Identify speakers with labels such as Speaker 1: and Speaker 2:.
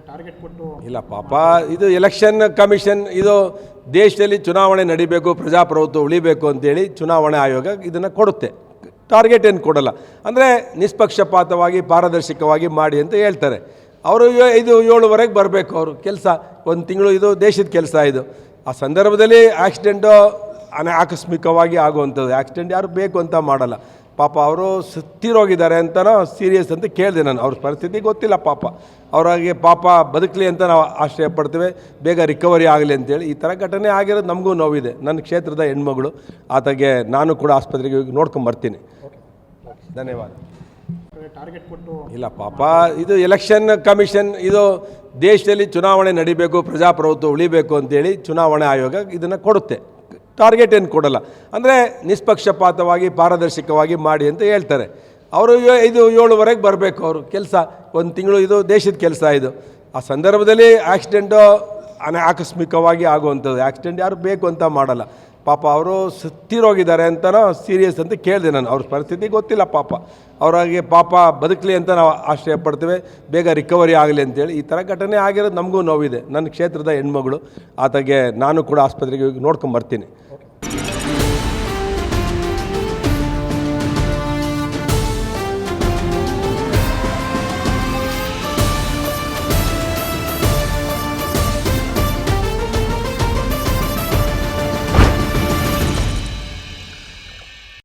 Speaker 1: Target ಕೊಟ್ಟು
Speaker 2: ಇಲ್ಲ ಪಾಪ, ಇದು ಎಲೆಕ್ಷನ್ ಕಮಿಷನ್, ಇದು ದೇಶದಲ್ಲಿ ಚುನಾವಣೆ ನಡಿಬೇಕು, ಪ್ರಜಾಪ್ರಭುತ್ವ ಉಳಿಬೇಕು ಅಂತೇಳಿ ಚುನಾವಣೆ ಆಯೋಗ ಇದನ್ನು ಕೊಡುತ್ತೆ. ಟಾರ್ಗೆಟ್ ಏನು ಕೊಡಲ್ಲ. ಅಂದರೆ ನಿಷ್ಪಕ್ಷಪಾತವಾಗಿ ಪಾರದರ್ಶಕವಾಗಿ ಮಾಡಿ ಅಂತ ಹೇಳ್ತಾರೆ. ಅವರು 5-7ವರೆಗೆ ಬರಬೇಕು. ಅವರು ಕೆಲಸ 1 ತಿಂಗಳು, ಇದು ದೇಶದ ಕೆಲಸ. ಇದು ಆ ಸಂದರ್ಭದಲ್ಲಿ ಆಕ್ಸಿಡೆಂಟು ಆಕಸ್ಮಿಕವಾಗಿ ಆಗುವಂಥದ್ದು. ಆಕ್ಸಿಡೆಂಟ್ ಯಾರು ಬೇಕು ಅಂತ ಮಾಡಲ್ಲ. ಪಾಪ ಅವರು ಸತ್ತಿರೋಗಿದ್ದಾರೆ ಅಂತನೋ ಸೀರಿಯಸ್ ಅಂತ ಕೇಳಿದೆ ನಾನು. ಅವ್ರ ಪರಿಸ್ಥಿತಿ ಗೊತ್ತಿಲ್ಲ ಪಾಪ. ಅವ್ರಿಗೆ ಪಾಪ ಬದುಕಲಿ ಅಂತ ನಾವು ಆಶ್ರಯ ಪಡ್ತೇವೆ, ಬೇಗ ರಿಕವರಿ ಆಗಲಿ ಅಂತೇಳಿ. ಈ ಥರ ಘಟನೆ ಆಗಿರೋದು ನಮಗೂ ನೋವಿದೆ. ನನ್ನ ಕ್ಷೇತ್ರದ ಹೆಣ್ಮಗಳು, ಆತಗೆ ನಾನು ಕೂಡ ಆಸ್ಪತ್ರೆಗೆ ಹೋಗಿ ನೋಡ್ಕೊಂಬರ್ತೀನಿ. ಧನ್ಯವಾದ.
Speaker 1: ಟಾರ್ಗೆಟ್ ಕೊಟ್ಟು
Speaker 2: ಇಲ್ಲ ಪಾಪ, ಇದು ಎಲೆಕ್ಷನ್ ಕಮಿಷನ್, ಇದು ದೇಶದಲ್ಲಿ ಚುನಾವಣೆ ನಡಿಬೇಕು, ಪ್ರಜಾಪ್ರಭುತ್ವ ಉಳಿಬೇಕು ಅಂತೇಳಿ ಚುನಾವಣೆ ಆಯೋಗ ಇದನ್ನು ಕೊಡುತ್ತೆ. ಟಾರ್ಗೆಟ್ ಏನು ಕೊಡಲ್ಲ. ಅಂದರೆ ನಿಷ್ಪಕ್ಷಪಾತವಾಗಿ ಪಾರದರ್ಶಕವಾಗಿ ಮಾಡಿ ಅಂತ ಹೇಳ್ತಾರೆ. ಅವರು 5-7ವರೆಗೆ ಬರಬೇಕು. ಅವರು ಕೆಲಸ 1 ತಿಂಗಳು, ಇದು ದೇಶದ ಕೆಲಸ. ಇದು ಆ ಸಂದರ್ಭದಲ್ಲಿ ಆಕ್ಸಿಡೆಂಟು ಆಕಸ್ಮಿಕವಾಗಿ ಆಗುವಂಥದ್ದು. ಆಕ್ಸಿಡೆಂಟ್ ಯಾರು ಬೇಕು ಅಂತ ಮಾಡಲ್ಲ. ಪಾಪ ಅವರು ಸತ್ತಿರೋಗಿದ್ದಾರೆ ಅಂತನೋ ಸೀರಿಯಸ್ ಅಂತ ಕೇಳಿದೆ ನಾನು. ಅವ್ರ ಪರಿಸ್ಥಿತಿ ಗೊತ್ತಿಲ್ಲ ಪಾಪ. ಅವ್ರಿಗೆ ಪಾಪ ಬದುಕಲಿ ಅಂತ ನಾವು ಆಶ್ರಯ ಪಡ್ತೇವೆ, ಬೇಗ ರಿಕವರಿ ಆಗಲಿ ಅಂತೇಳಿ. ಈ ಥರ ಘಟನೆ ಆಗಿರೋದು ನಮಗೂ ನೋವಿದೆ. ನನ್ನ ಕ್ಷೇತ್ರದ ಹೆಣ್ಮಗಳು, ಆತಗೆ ನಾನು ಕೂಡ ಆಸ್ಪತ್ರೆಗೆ ಹೋಗಿ ನೋಡ್ಕೊಂಬರ್ತೀನಿ.